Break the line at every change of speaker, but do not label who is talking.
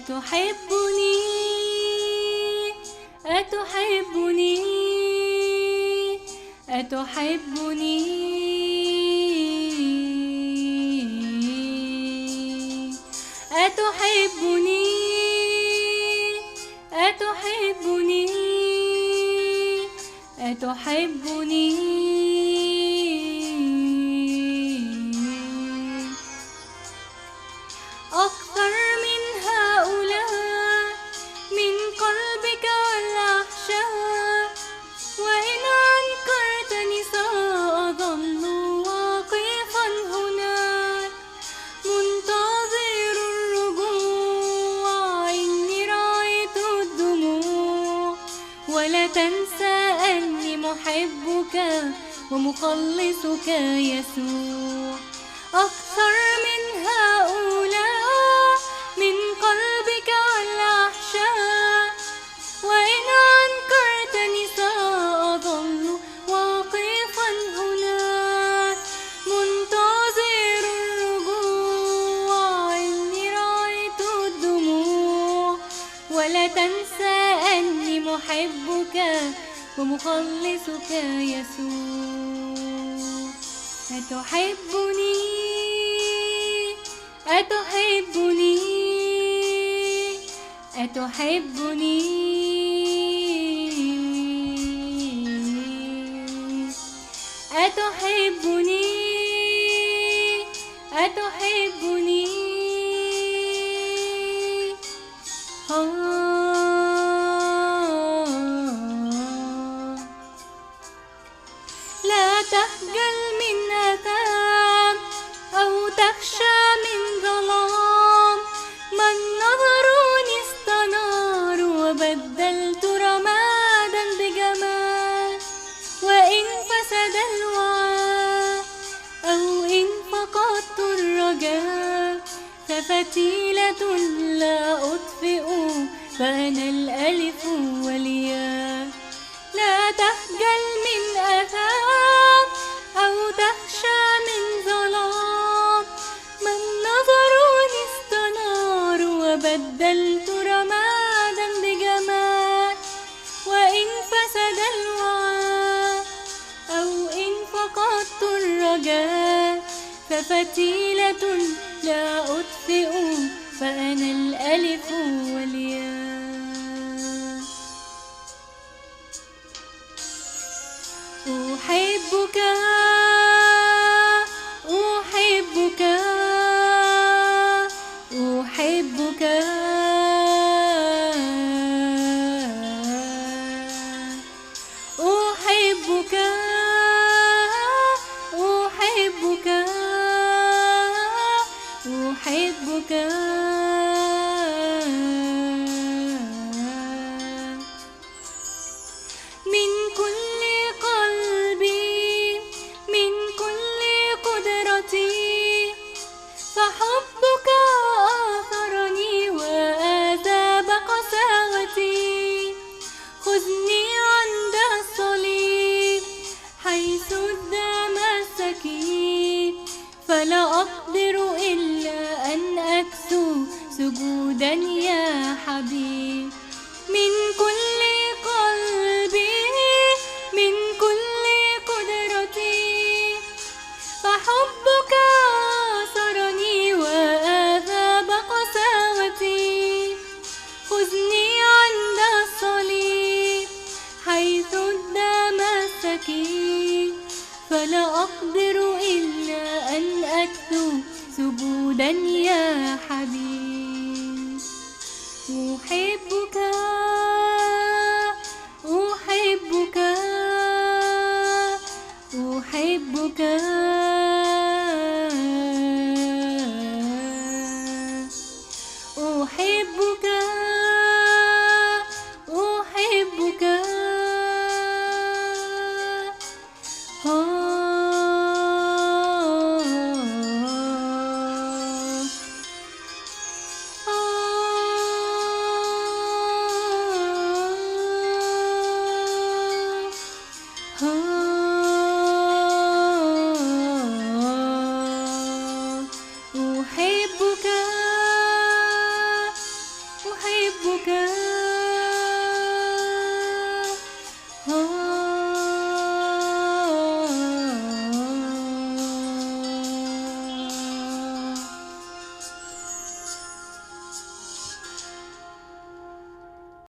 أتحبني أتحبني أتحبني أتحبني أتحبني أتحبني أكثر من هؤلاء من قلبك والأحشاء، وإن أنكرتني سأظل واقفا هناك منتظر الرجوع. إني رأيت الدموع، ولا تنسى أني محبك ومخلصك يسوع. أكثر من هؤلاء من قلبك والأحشاء، وإن أنكرتني سأظل واقفا هناك منتظر الرجوع. إني رأيت الدموع، ولا تنسى أني محبك ومخلصك يسوع. أتحبني أتحبني أتحبني أتحبني أتحبني لا تخجل من آثام أو تخشى من ظلام، من نظروني استنار وبدلت رمادا بجمال. وإن فسد الوعاء أو إن فقدت الرجاء، ففتيلة لا أطفئ فأنا الألف والياء. لا تخجل من آثام أو تخشى من ظلام، من نظروني استنار وبدلت رمادا بجمال. وإن فسد الوعاء أو إن فقدت الرجاء، ففتيلة لا أطفئ فأنا الألف والياء. أحبك أحبك أحبك أحبك أحبك أحبك من كل قلبي من كل قدرتي، فحبك آثرني وآذاب قساوتي. خذني عند الصليب حيث الدم السكيب، فلا أقدر إلا أن أكسو سجودا يا حبيب. من كل قلبي من كل قدرتي، فحبك آثرني وآذاب قساوتي. خذني عند الصليب حيث الدم السكيب، فلا أقدر إلا أن أكسو سجودا